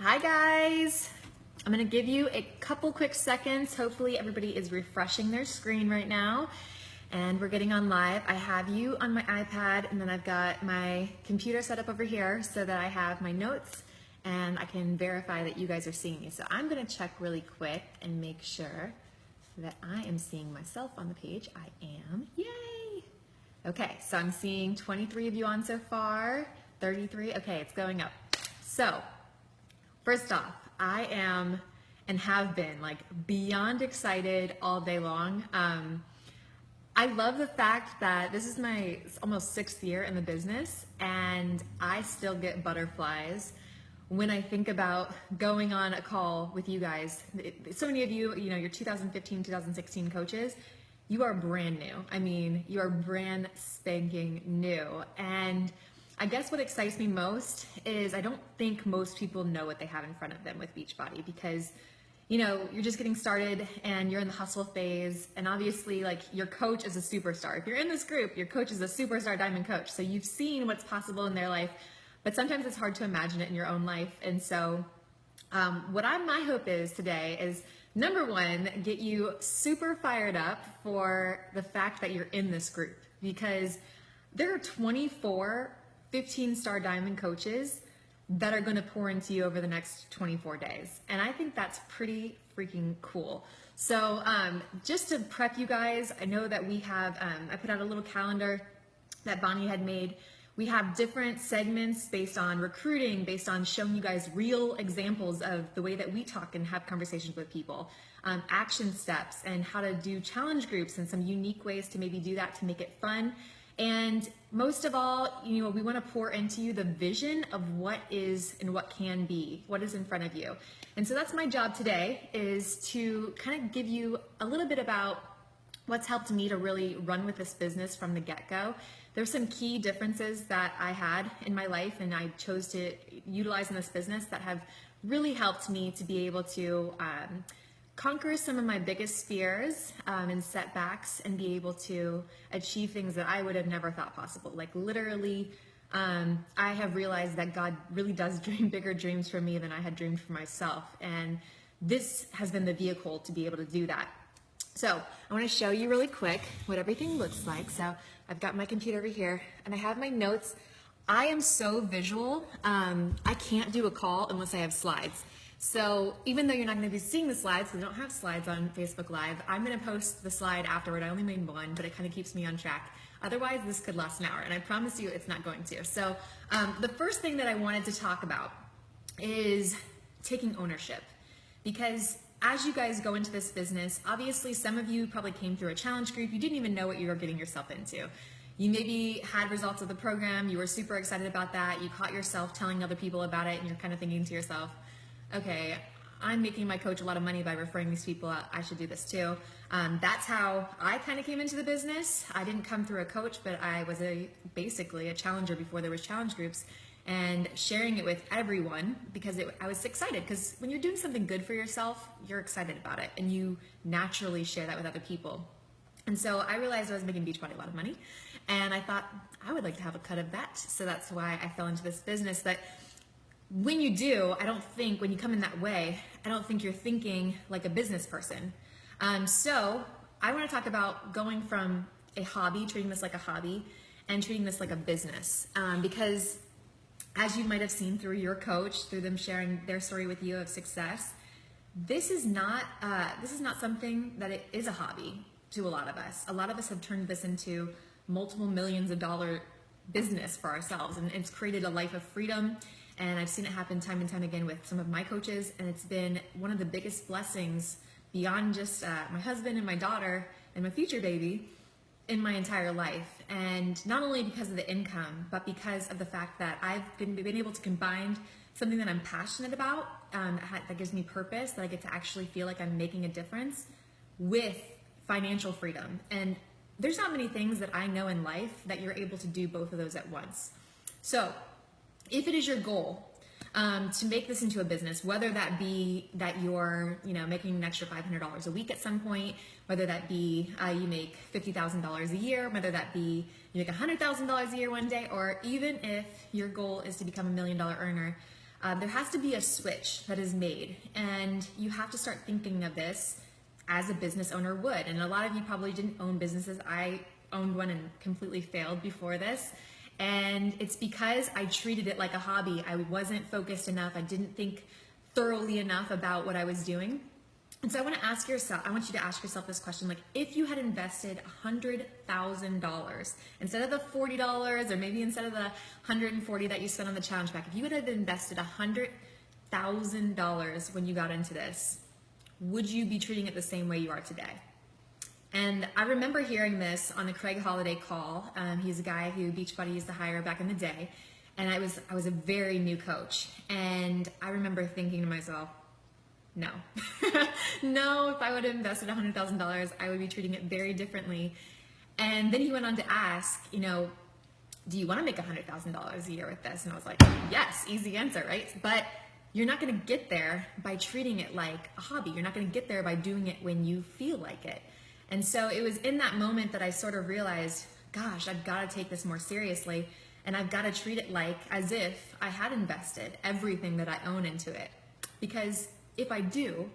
Hi guys! I'm gonna give you a couple quick seconds. Hopefully everybody is refreshing their screen right now and we're getting on live. I have you on my iPad and then I've got my computer set up over here so that I have my notes and I can verify that you guys are seeing me. So I'm gonna check really quick and make sure that I am seeing myself on the page. I am, yay! Okay, so I'm seeing 23 of you on so far, 33, okay, it's going up. So, first off, I am and have been like beyond excited all day long. I love the fact that this is my almost 6th year in the business and I still get butterflies when I think about going on a call with you guys. So many of you, you're 2015, 2016 coaches, you are brand new. I mean, you are brand spanking new. And I guess what excites me most is I don't think most people know what they have in front of them with Beachbody because, you're just getting started and you're in the hustle phase. And obviously, like, your coach is a superstar. If you're in this group, your coach is a superstar diamond coach. So you've seen what's possible in their life, but sometimes it's hard to imagine it in your own life. And so my hope is today is, number one, get you super fired up for the fact that you're in this group because there are 24 15-star diamond coaches that are going to pour into you over the next 24 days. And I think that's pretty freaking cool. So just to prep you guys, I know that we have, I put out a little calendar that Bonnie had made. We have different segments based on recruiting, based on showing you guys real examples of the way that we talk and have conversations with people, action steps and how to do challenge groups and some unique ways to maybe do that to make it fun. And most of all, we want to pour into you the vision of what is and what can be, what is in front of you. And so that's my job today, is to kind of give you a little bit about what's helped me to really run with this business from the get-go. There's some key differences that I had in my life and I chose to utilize in this business that have really helped me to be able to conquer some of my biggest fears and setbacks and be able to achieve things that I would have never thought possible. Like literally, I have realized that God really does dream bigger dreams for me than I had dreamed for myself. And this has been the vehicle to be able to do that. So I want to show you really quick what everything looks like. So I've got my computer over here and I have my notes. I am so visual. I can't do a call unless I have slides. So even though you're not going to be seeing the slides, because we don't have slides on Facebook Live, I'm going to post the slide afterward. I only made one, but it kind of keeps me on track. Otherwise, this could last an hour, and I promise you it's not going to. So the first thing that I wanted to talk about is taking ownership. Because as you guys go into this business, obviously some of you probably came through a challenge group. You didn't even know what you were getting yourself into. You maybe had results of the program. You were super excited about that. You caught yourself telling other people about it, and you're kind of thinking to yourself, okay, I'm making my coach a lot of money by referring these people out. I should do this too. That's how I kind of came into the business. I didn't come through a coach, but I was basically a challenger before there was challenge groups and sharing it with everyone because I was excited because when you're doing something good for yourself, you're excited about it and you naturally share that with other people. And so I realized I was making Beachbody a lot of money and I thought I would like to have a cut of that. So that's why I fell into this business. But when you do, when you come in that way, I don't think you're thinking like a business person. So I want to talk about going from a hobby, treating this like a hobby, and treating this like a business. Because as you might have seen through your coach, through them sharing their story with you of success, this is not something that it is a hobby to a lot of us. A lot of us have turned this into multiple millions of dollar business for ourselves, and it's created a life of freedom. And I've seen it happen time and time again with some of my coaches, and it's been one of the biggest blessings beyond just my husband and my daughter and my future baby in my entire life. And not only because of the income, but because of the fact that I've been able to combine something that I'm passionate about, that gives me purpose, that I get to actually feel like I'm making a difference, with financial freedom. And there's not many things that I know in life that you're able to do both of those at once. So if it is your goal to make this into a business, whether that be that you're making an extra $500 a week at some point, whether that be you make $50,000 a year, whether that be you make $100,000 a year one day, or even if your goal is to become $1 million earner, there has to be a switch that is made, and you have to start thinking of this as a business owner would. And a lot of you probably didn't own businesses. I owned one and completely failed before this. And it's because I treated it like a hobby. I wasn't focused enough. I didn't think thoroughly enough about what I was doing. And so I want you to ask yourself this question, like, if you had invested $100,000 instead of the $40, or maybe instead of the $140 that you spent on the challenge pack, if you would have invested $100,000 when you got into this, would you be treating it the same way you are today? And I remember hearing this on the Craig Holiday call. He's a guy who Beachbody used to hire back in the day. And I was a very new coach. And I remember thinking to myself, no, no, if I would have invested $100,000, I would be treating it very differently. And then he went on to ask, do you want to make $100,000 a year with this? And I was like, yes, easy answer, right? But you're not going to get there by treating it like a hobby. You're not going to get there by doing it when you feel like it. And so it was in that moment that I sort of realized, gosh, I've got to take this more seriously, and I've got to treat it like as if I had invested everything that I own into it. Because if I do,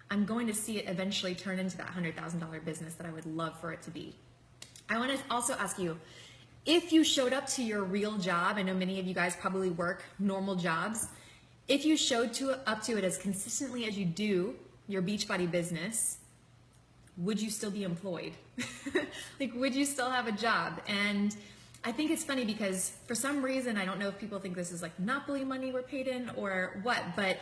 I'm going to see it eventually turn into that $100,000 business that I would love for it to be. I want to also ask you, if you showed up to your real job, I know many of you guys probably work normal jobs, if you showed up to it as consistently as you do your Beachbody business, would you still be employed? Like, would you still have a job? And I think it's funny because for some reason, I don't know if people think this is like Monopoly money we're paid in or what, but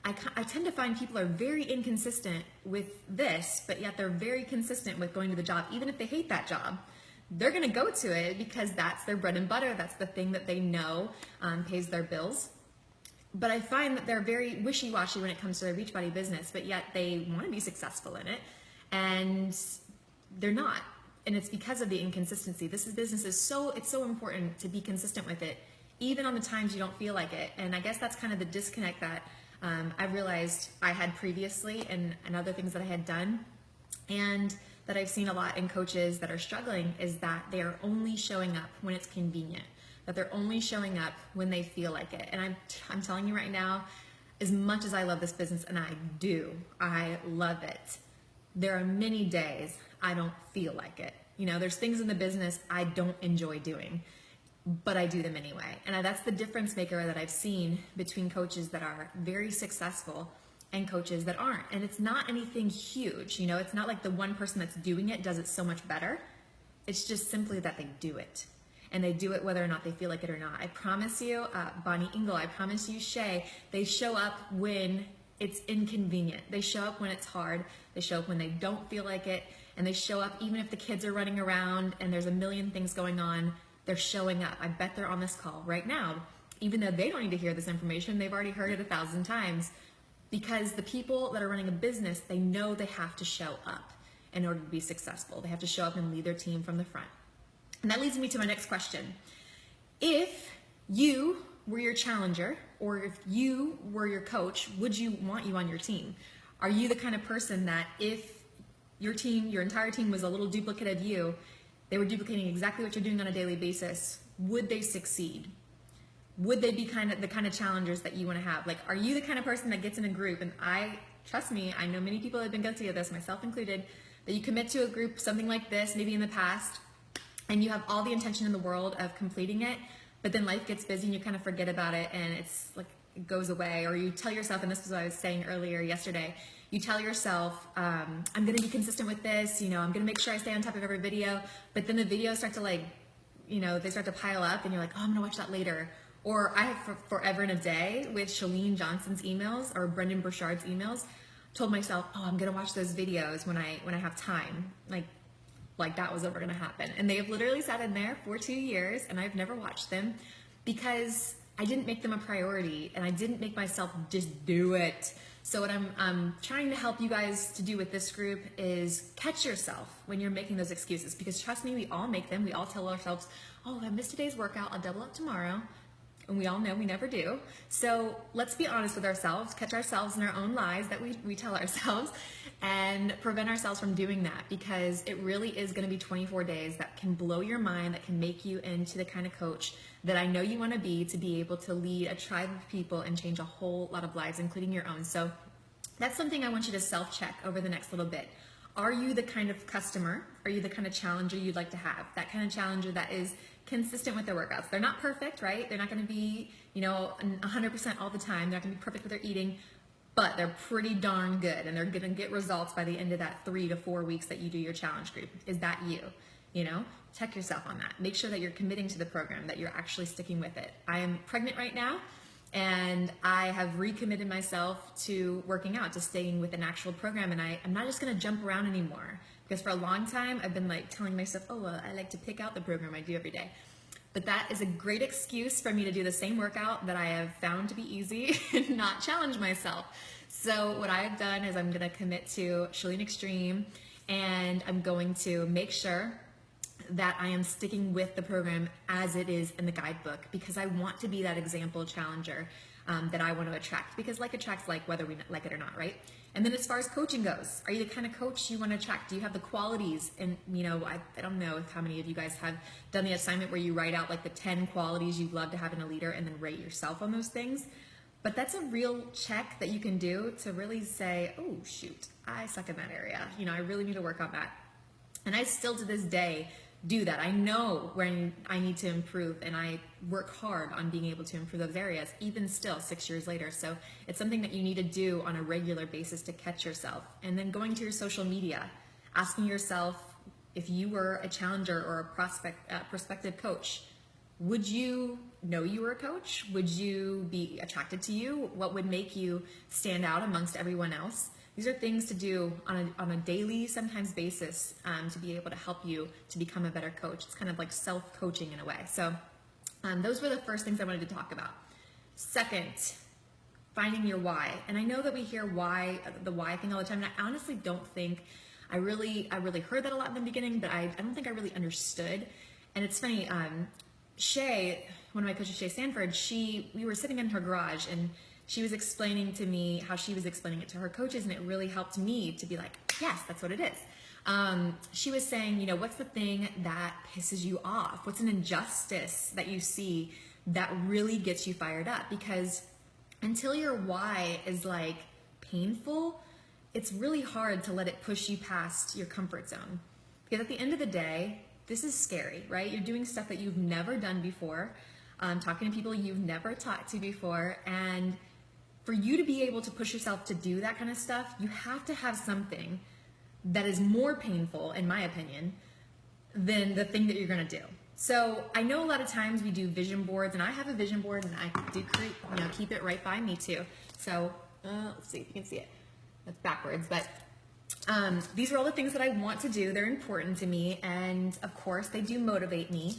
I tend to find people are very inconsistent with this, but yet they're very consistent with going to the job. Even if they hate that job, they're going to go to it because that's their bread and butter. That's the thing that they know pays their bills. But I find that they're very wishy-washy when it comes to their Beachbody business, but yet they want to be successful in it, and they're not. And it's because of the inconsistency. Business is so important to be consistent with it, even on the times you don't feel like it. And I guess that's kind of the disconnect that I realized I had previously and other things that I had done, and that I've seen a lot in coaches that are struggling, is that they are only showing up when it's convenient, that they're only showing up when they feel like it. And I'm telling you right now, as much as I love this business, and I love it, there are many days I don't feel like it. There's things in the business I don't enjoy doing, but I do them anyway. And that's the difference maker that I've seen between coaches that are very successful and coaches that aren't. And it's not anything huge. It's not like the one person that's doing it does it so much better. It's just simply that they do it. And they do it whether or not they feel like it or not. I promise you, Bonnie Engel, I promise you, Shay, they show up when it's inconvenient. They show up when it's hard. They show up when they don't feel like it. And they show up even if the kids are running around and there's a million things going on. They're showing up. I bet they're on this call right now. Even though they don't need to hear this information, they've already heard it 1,000 times. Because the people that are running a business, they know they have to show up in order to be successful. They have to show up and lead their team from the front. And that leads me to my next question. If you were your challenger, or if you were your coach, would you want you on your team? Are you the kind of person that if your team, your entire team was a little duplicate of you, they were duplicating exactly what you're doing on a daily basis, would they succeed? Would they be the kind of challengers that you want to have? Like, are you the kind of person that gets in a group, and trust me, I know many people have been guilty of this, myself included, that you commit to a group, something like this, maybe in the past, and you have all the intention in the world of completing it, but then life gets busy and you kind of forget about it, and it's like it goes away. Or you tell yourself, and this is what I was saying earlier yesterday, you tell yourself, I'm going to be consistent with this, I'm going to make sure I stay on top of every video, but then the videos start to they start to pile up, and you're like, oh, I'm going to watch that later. Or I have forever and a day with Chalene Johnson's emails or Brendan Burchard's emails, told myself, oh, I'm going to watch those videos when I have time. Like that was ever going to happen. And they have literally sat in there for 2 years, and I've never watched them because I didn't make them a priority, and I didn't make myself just do it. So what I'm trying to help you guys to do with this group is catch yourself when you're making those excuses, because trust me, we all make them. We all tell ourselves, oh, I missed today's workout, I'll double up tomorrow. and we all know we never do. So let's be honest with ourselves, catch ourselves in our own lies that we tell ourselves, and prevent ourselves from doing that, because it really is going to be 24 days that can blow your mind, that can make you into the kind of coach that I know you want to be able to lead a tribe of people and change a whole lot of lives, including your own. So that's something I want you to self-check over the next little bit. Are you the kind of customer? Are you the kind of challenger you'd like to have? That kind of challenger that is consistent with their workouts. They're not perfect, right? They're not going to be, 100% all the time. They're not going to be perfect with their eating, but they're pretty darn good, and they're going to get results by the end of that 3 to 4 weeks that you do your challenge group. Is that you? Check yourself on that. Make sure that you're committing to the program, that you're actually sticking with it. I am pregnant right now, and I have recommitted myself to working out, to staying with an actual program, and I'm not just going to jump around anymore, because for a long time I've been telling myself, oh, well, I like to pick out the program I do every day. But that is a great excuse for me to do the same workout that I have found to be easy and not challenge myself. So what I have done is I'm going to commit to Chalene Extreme, and I'm going to make sure that I am sticking with the program as it is in the guidebook, because I want to be that example challenger that I want to attract, because like attracts like, whether we like it or not, right? And then as far as coaching goes, are you the kind of coach you want to attract? Do you have the qualities? And I don't know how many of you guys have done the assignment where you write out the 10 qualities you'd love to have in a leader and then rate yourself on those things. But that's a real check that you can do to really say, oh shoot, I suck in that area. I really need to work on that. And I still to this day do that. I know when I need to improve, and I work hard on being able to improve those areas, even still 6 years later. So it's something that you need to do on a regular basis to catch yourself. And then going to your social media, asking yourself, if you were a challenger or a prospective coach, would you know you were a coach? Would you be attracted to you? What would make you stand out amongst everyone else? These are things to do on a daily, sometimes basis, to be able to help you to become a better coach. It's kind of like self-coaching in a way. So those were the first things I wanted to talk about. Second, finding your why. And I know that we hear the why thing all the time, and I honestly don't think I really heard that a lot in the beginning, but I don't think I really understood. And it's funny, Shay, one of my coaches, Shay Sanford, we were sitting in her garage, and she was explaining to me how she was explaining it to her coaches, and it really helped me to be like, yes, that's what it is. She was saying, what's the thing that pisses you off? What's an injustice that you see that really gets you fired up? Because until your why is painful, it's really hard to let it push you past your comfort zone. Because at the end of the day, this is scary, right? You're doing stuff that you've never done before, talking to people you've never talked to before, and for you to be able to push yourself to do that kind of stuff, you have to have something that is more painful, in my opinion, than the thing that you're going to do. So I know a lot of times we do vision boards, and I have a vision board, and I do keep it right by me too. So let's see if you can see it. That's backwards, but these are all the things that I want to do. They're important to me, and of course they do motivate me.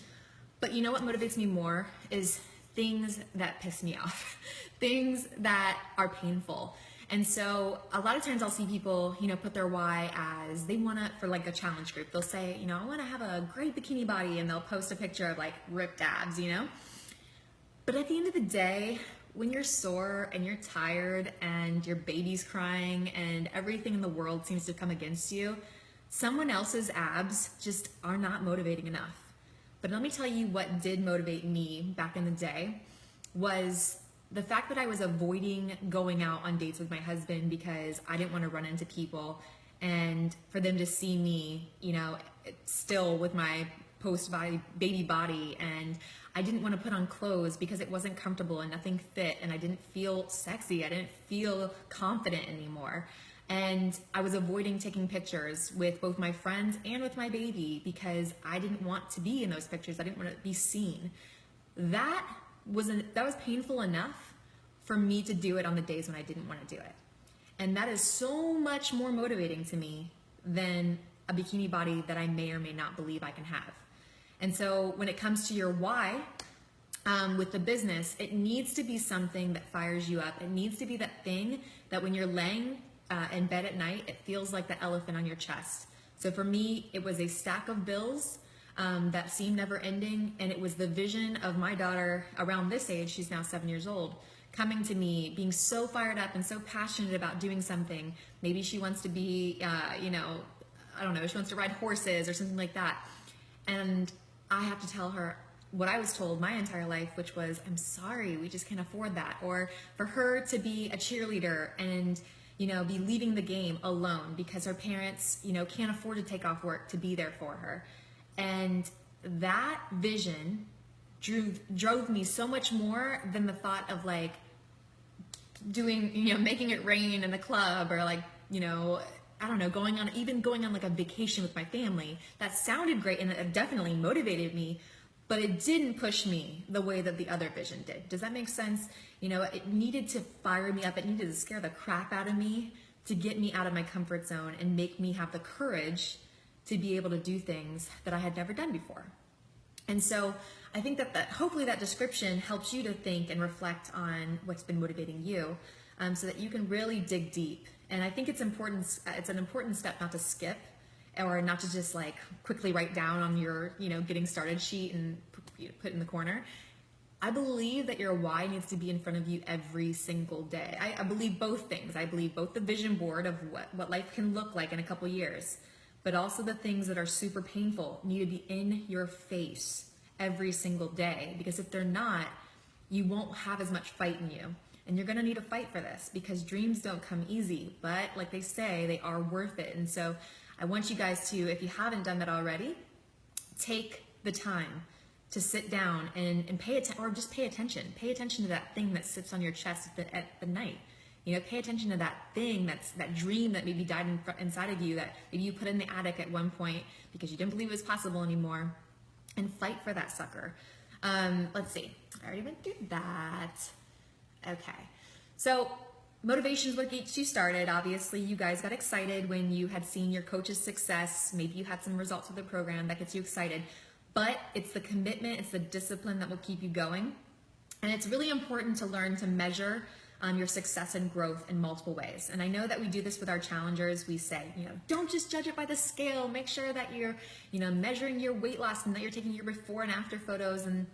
But you know what motivates me more is things that piss me off, things that are painful. And so a lot of times I'll see people, put their why as they want to, for a challenge group, they'll say, I want to have a great bikini body, and they'll post a picture of ripped abs, But at the end of the day, when you're sore and you're tired and your baby's crying and everything in the world seems to come against you, someone else's abs just are not motivating enough. But let me tell you what did motivate me back in the day was the fact that I was avoiding going out on dates with my husband because I didn't want to run into people, and for them to see me, still with my baby body, and I didn't want to put on clothes because it wasn't comfortable and nothing fit, and I didn't feel sexy. I didn't feel confident anymore. And I was avoiding taking pictures with both my friends and with my baby because I didn't want to be in those pictures. I didn't want to be seen. That was painful enough for me to do it on the days when I didn't want to do it. And that is so much more motivating to me than a bikini body that I may or may not believe I can have. And so when it comes to your why, with the business, it needs to be something that fires you up. It needs to be that thing that when you're laying in bed at night, it feels like the elephant on your chest. So for me, it was a stack of bills that seemed never ending. And it was the vision of my daughter around this age, she's now 7 years old, coming to me, being so fired up and so passionate about doing something. Maybe she wants to be, I don't know, she wants to ride horses or something like that. And I have to tell her what I was told my entire life, which was, I'm sorry, we just can't afford that. Or for her to be a cheerleader and, be leaving the game alone because her parents, can't afford to take off work to be there for her. And that vision drove me so much more than the thought of like doing, making it rain in the club, or like, I don't know, going on like a vacation with my family. That sounded great and it definitely motivated me, but it didn't push me the way that the other vision did. Does that make sense? It needed to fire me up. It needed to scare the crap out of me to get me out of my comfort zone and make me have the courage to be able to do things that I had never done before. And so I think that hopefully that description helps you to think and reflect on what's been motivating you, so that you can really dig deep. And I think it's important. It's an important step not to skip, or not to just like quickly write down on your, getting started sheet and put in the corner. I believe that your why needs to be in front of you every single day. I believe both things. I believe both the vision board of what life can look like in a couple years, but also the things that are super painful need to be in your face every single day. Because if they're not, you won't have as much fight in you. And you're gonna need to fight for this, because dreams don't come easy, but like they say, they are worth it. And so I want you guys to, if you haven't done that already, take the time to sit down and pay attention, or just pay attention. Pay attention to that thing that sits on your chest at the night. Pay attention to that thing, that dream that maybe died inside of you, that maybe you put in the attic at one point because you didn't believe it was possible anymore, and fight for that sucker. Let's see, I already went through that. Okay, so motivation is what gets you started. Obviously, you guys got excited when you had seen your coach's success. Maybe you had some results with the program that gets you excited, but it's the commitment, it's the discipline that will keep you going. And it's really important to learn to measure your success and growth in multiple ways. And I know that we do this with our challengers. We say, don't just judge it by the scale. Make sure that you're, measuring your weight loss, and that you're taking your before and after photos, and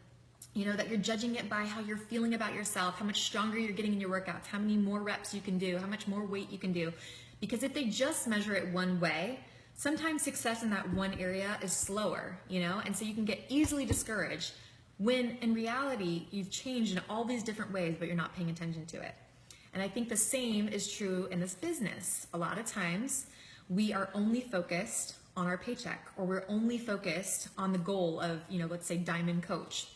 that you're judging it by how you're feeling about yourself, how much stronger you're getting in your workouts, how many more reps you can do, how much more weight you can do. Because if they just measure it one way, sometimes success in that one area is slower, and so you can get easily discouraged when in reality you've changed in all these different ways, but you're not paying attention to it. And I think the same is true in this business. A lot of times we are only focused on our paycheck, or we're only focused on the goal of, let's say Diamond Coach.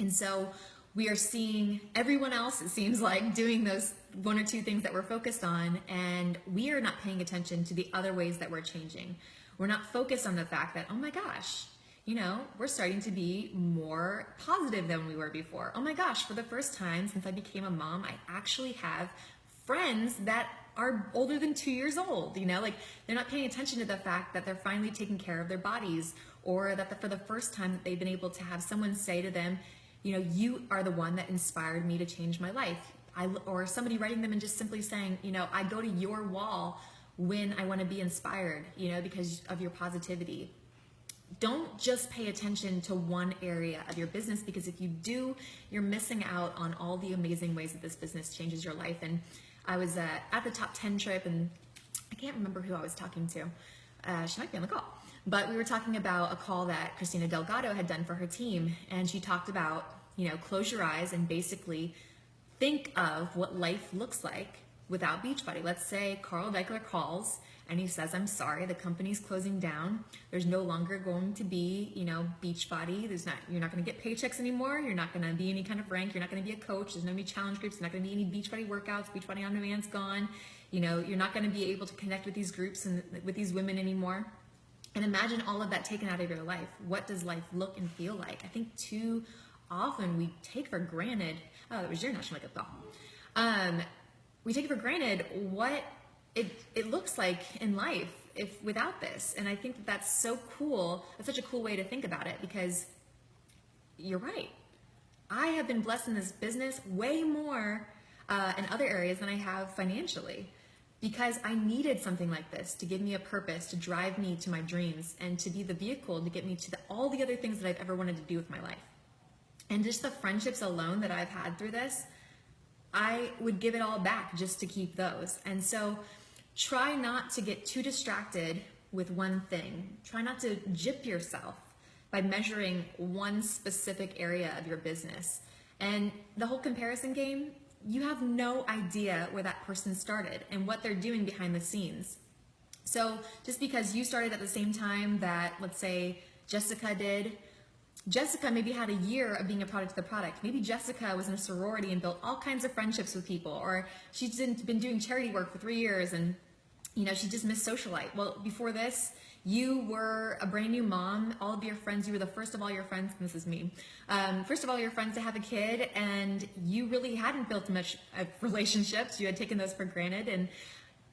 And so we are seeing everyone else, it seems like, doing those one or two things that we're focused on, and we are not paying attention to the other ways that we're changing. We're not focused on the fact that, oh my gosh, we're starting to be more positive than we were before. Oh my gosh, for the first time since I became a mom, I actually have friends that are older than 2 years old. Like, they're not paying attention to the fact that they're finally taking care of their bodies, or that for the first time that they've been able to have someone say to them, you are the one that inspired me to change my life. Or somebody writing them and just simply saying, I go to your wall when I want to be inspired, because of your positivity. Don't just pay attention to one area of your business, because if you do, you're missing out on all the amazing ways that this business changes your life. And I was at the top 10 trip, and I can't remember who I was talking to. She might be on the call. But we were talking about a call that Christina Delgado had done for her team. And she talked about, close your eyes and basically think of what life looks like without Beachbody. Let's say Carl Daikeler calls and he says, I'm sorry, the company's closing down. There's no longer going to be, Beachbody. You're not going to get paychecks anymore. You're not going to be any kind of rank. You're not going to be a coach. There's no new challenge groups. There's not going to be any Beachbody workouts. Beachbody On Demand's gone. You're not going to be able to connect with these groups and with these women anymore. And imagine all of that taken out of your life. What does life look and feel like? I think too often we take for granted, oh, that was your national makeup call. We take for granted what it looks like in life without this. And I think that that's so cool. That's such a cool way to think about it, because you're right. I have been blessed in this business way more in other areas than I have financially. because I needed something like this to give me a purpose, to drive me to my dreams, and to be the vehicle to get me to all the other things that I've ever wanted to do with my life. And just the friendships alone that I've had through this, I would give it all back just to keep those. And so try not to get too distracted with one thing. Try not to gyp yourself by measuring one specific area of your business. And the whole comparison game, you have no idea where that person started and what they're doing behind the scenes. So just because you started at the same time that, let's say, Jessica did, Jessica maybe had a year of being a product of the product. Maybe Jessica was in a sorority and built all kinds of friendships with people, or she's been doing charity work for 3 years and she just missed socialite. Well, before this, you were a brand new mom. All of your friends, you were the first of all your friends, and this is me, first of all your friends to have a kid, and you really hadn't built much relationships. You had taken those for granted, and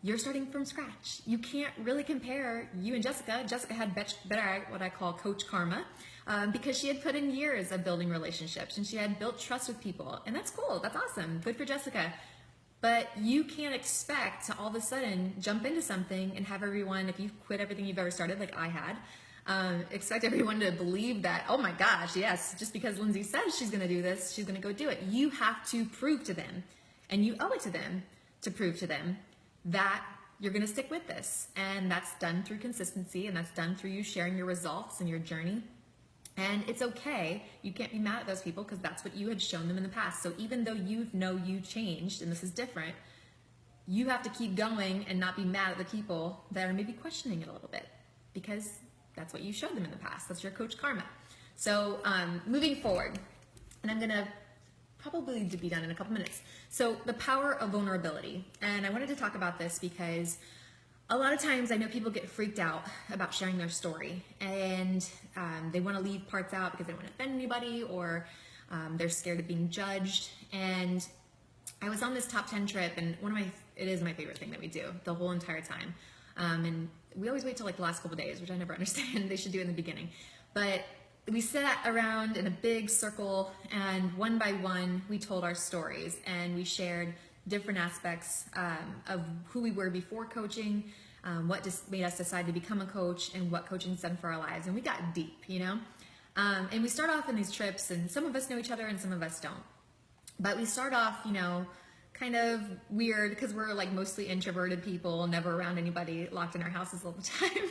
you're starting from scratch. You can't really compare you and Jessica. Jessica had better what I call coach karma, because she had put in years of building relationships and she had built trust with people, and that's cool. That's awesome. Good for Jessica. But you can't expect to all of a sudden jump into something and have everyone, if you quit everything you've ever started, like I had, expect everyone to believe that, oh my gosh, yes, just because Lindsay says she's going to do this, she's going to go do it. You have to prove to them, and you owe it to them to prove to them that you're going to stick with this. And that's done through consistency, and that's done through you sharing your results and your journey. And it's okay. You can't be mad at those people because that's what you had shown them in the past. So even though you know you changed and this is different, you have to keep going and not be mad at the people that are maybe questioning it a little bit, because that's what you showed them in the past. That's your coach karma. So moving forward, and I'm going to probably be done in a couple minutes. So the power of vulnerability. And I wanted to talk about this because a lot of times I know people get freaked out about sharing their story, and they want to leave parts out because they don't want to offend anybody, or they're scared of being judged. And I was on this top 10 trip, and it is my favorite thing that we do the whole entire time. And we always wait till like the last couple of days, which I never understand. They should do it in the beginning. But we sat around in a big circle, and one by one we told our stories, and we shared different aspects of who we were before coaching, what just made us decide to become a coach, and what coaching's done for our lives. And we got deep, and we start off in these trips, and some of us know each other and some of us don't. But we start off, kind of weird because we're like mostly introverted people, never around anybody, locked in our houses all the time.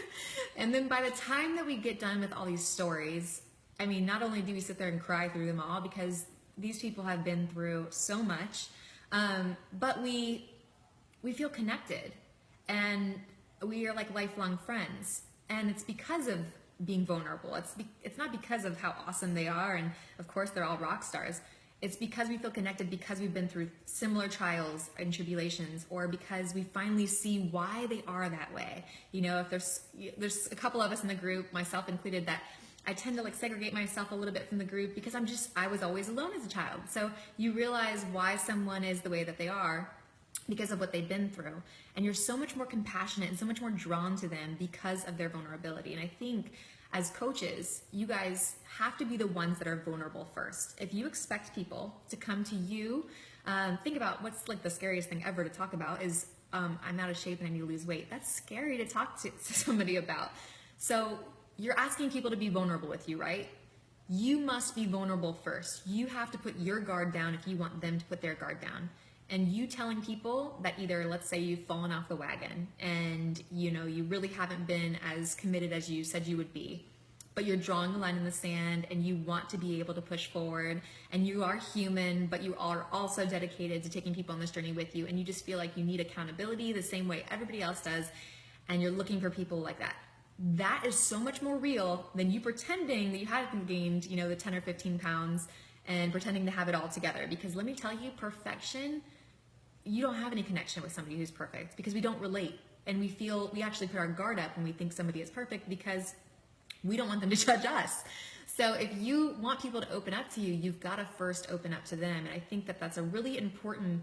And then by the time that we get done with all these stories, I mean, not only do we sit there and cry through them all because these people have been through so much, but we feel connected, and we are like lifelong friends. And it's because of being vulnerable. It's not because of how awesome they are, and of course they're all rock stars. It's because we feel connected because we've been through similar trials and tribulations, or because we finally see why they are that way. If there's a couple of us in the group, myself included, that I tend to like segregate myself a little bit from the group because I was always alone as a child. So you realize why someone is the way that they are because of what they've been through. And you're so much more compassionate and so much more drawn to them because of their vulnerability. And I think as coaches, you guys have to be the ones that are vulnerable first. If you expect people to come to you, think about what's like the scariest thing ever to talk about is, I'm out of shape and I need to lose weight. That's scary to talk to somebody about. So you're asking people to be vulnerable with you, right? You must be vulnerable first. You have to put your guard down if you want them to put their guard down. And you telling people that either, let's say you've fallen off the wagon and you really haven't been as committed as you said you would be, but you're drawing a line in the sand and you want to be able to push forward, and you are human, but you are also dedicated to taking people on this journey with you, and you just feel like you need accountability the same way everybody else does, and you're looking for people like that. That is so much more real than you pretending that you haven't gained, the 10 or 15 pounds and pretending to have it all together. Because let me tell you, perfection, you don't have any connection with somebody who's perfect, because we don't relate, and we actually put our guard up when we think somebody is perfect because we don't want them to judge us. So if you want people to open up to you, you've got to first open up to them. And I think that that's a really important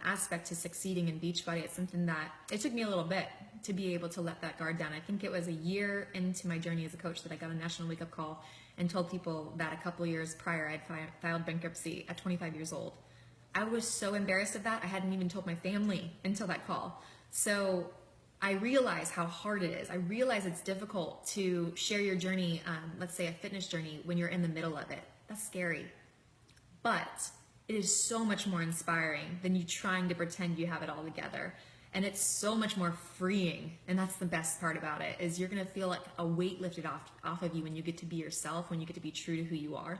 aspect to succeeding in Beachbody. It's something that it took me a little bit to be able to let that guard down. I think it was a year into my journey as a coach that I got a national wake-up call and told people that a couple years prior I'd filed bankruptcy at 25 years old. I was so embarrassed of that. I hadn't even told my family until that call. So I realize how hard it is. I realize it's difficult to share your journey, let's say a fitness journey, when you're in the middle of it. That's scary. But it is so much more inspiring than you trying to pretend you have it all together. And it's so much more freeing. And that's the best part about it, is you're gonna feel like a weight lifted off of you when you get to be yourself, when you get to be true to who you are.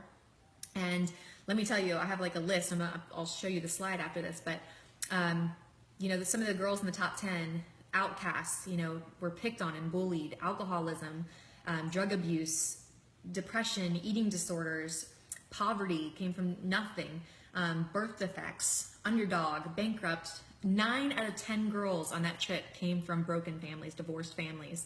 And let me tell you, I have like a list. I'll show you the slide after this, but you know, some of the girls in the top 10, outcasts, you know, were picked on and bullied, alcoholism, drug abuse, depression, eating disorders, poverty, came from nothing, birth defects, underdog, bankrupt. 9 out of 10 girls on that trip came from broken families, divorced families.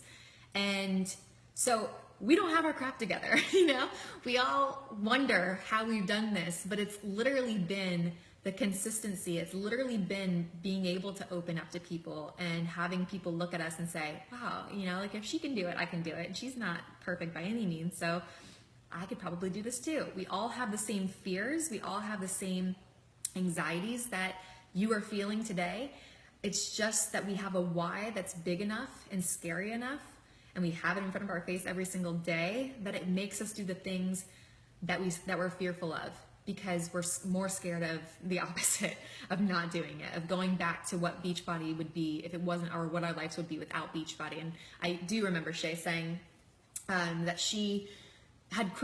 And so we don't have our crap together, you know? We all wonder how we've done this, but it's literally been the consistency. It's literally been being able to open up to people and having people look at us and say, wow, you know, like if she can do it, I can do it. And she's not perfect by any means, so I could probably do this too. We all have the same fears. We all have the same anxieties that you are feeling today. It's just that we have a why that's big enough and scary enough, and we have it in front of our face every single day, that it makes us do the things that we're fearful of, because we're more scared of the opposite, of not doing it, of going back to what Beachbody would be if it wasn't, or what our lives would be without Beachbody. And I do remember Shay saying that she had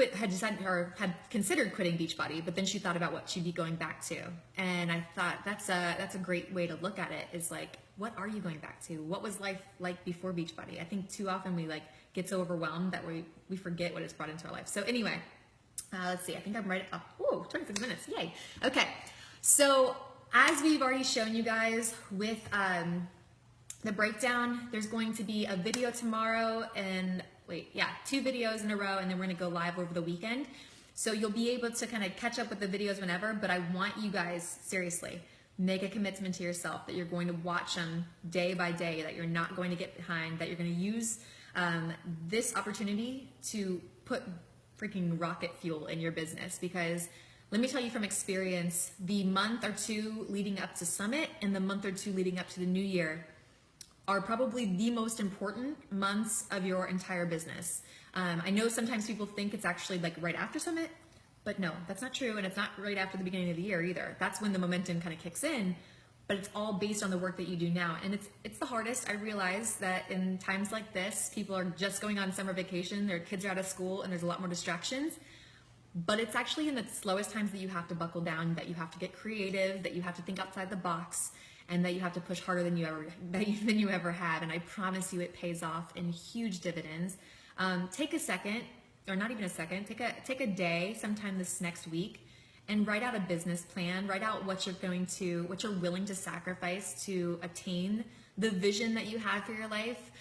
considered quitting Beachbody, but then she thought about what she'd be going back to. And I thought that's a great way to look at it, is like, what are you going back to? What was life like before Beachbody? I think too often we like get so overwhelmed that we forget what it's brought into our life. So anyway, let's see, I think I'm right up, 26 minutes, yay. Okay, so as we've already shown you guys with the breakdown, there's going to be a video tomorrow and 2 videos in a row, and then we're gonna go live over the weekend. So you'll be able to kind of catch up with the videos whenever, but I want you guys, seriously, make a commitment to yourself that you're going to watch them day by day, that you're not going to get behind, that you're gonna use this opportunity to put freaking rocket fuel in your business. Because let me tell you from experience, the month or 2 leading up to Summit and the month or 2 leading up to the new year are probably the most important months of your entire business. I know sometimes people think it's actually like right after Summit, but no, that's not true. And it's not right after the beginning of the year either. That's when the momentum kind of kicks in, but it's all based on the work that you do now. And it's the hardest. I realize that in times like this, people are just going on summer vacation, their kids are out of school, and there's a lot more distractions. But it's actually in the slowest times that you have to buckle down, that you have to get creative, that you have to think outside the box, and that you have to push harder than you ever have. And I promise you, it pays off in huge dividends. Take a second, or not even a second, take a day sometime this next week and write out a business plan. Write out what you're willing to sacrifice to attain the vision that you have for your life.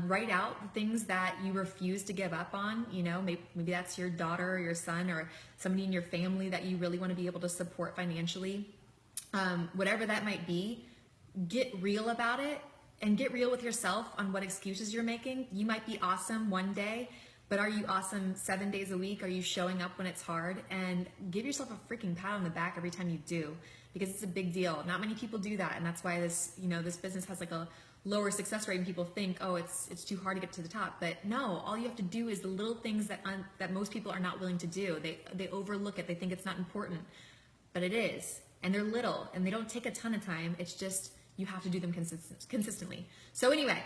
Write out the things that you refuse to give up on. You know, maybe that's your daughter or your son or somebody in your family that you really want to be able to support financially. Whatever that might be, get real about it and get real with yourself on what excuses you're making. You might be awesome one day, but are you awesome 7 days a week? Are you showing up when it's hard? And give yourself a freaking pat on the back every time you do, because it's a big deal. Not many people do that, and that's why this business has like a lower success rate, and people think, oh, it's too hard to get to the top. But no, all you have to do is the little things that most people are not willing to do. They overlook it. They think it's not important, but it is. And they're little, and they don't take a ton of time. It's just you have to do them consistently. So anyway,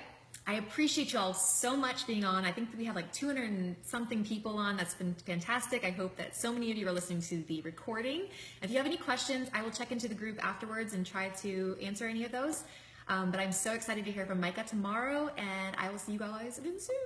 I appreciate you all so much being on. I think that we have like 200 and something people on. That's been fantastic. I hope that so many of you are listening to the recording. If you have any questions, I will check into the group afterwards and try to answer any of those. But I'm so excited to hear from Micah tomorrow, and I will see you guys again soon.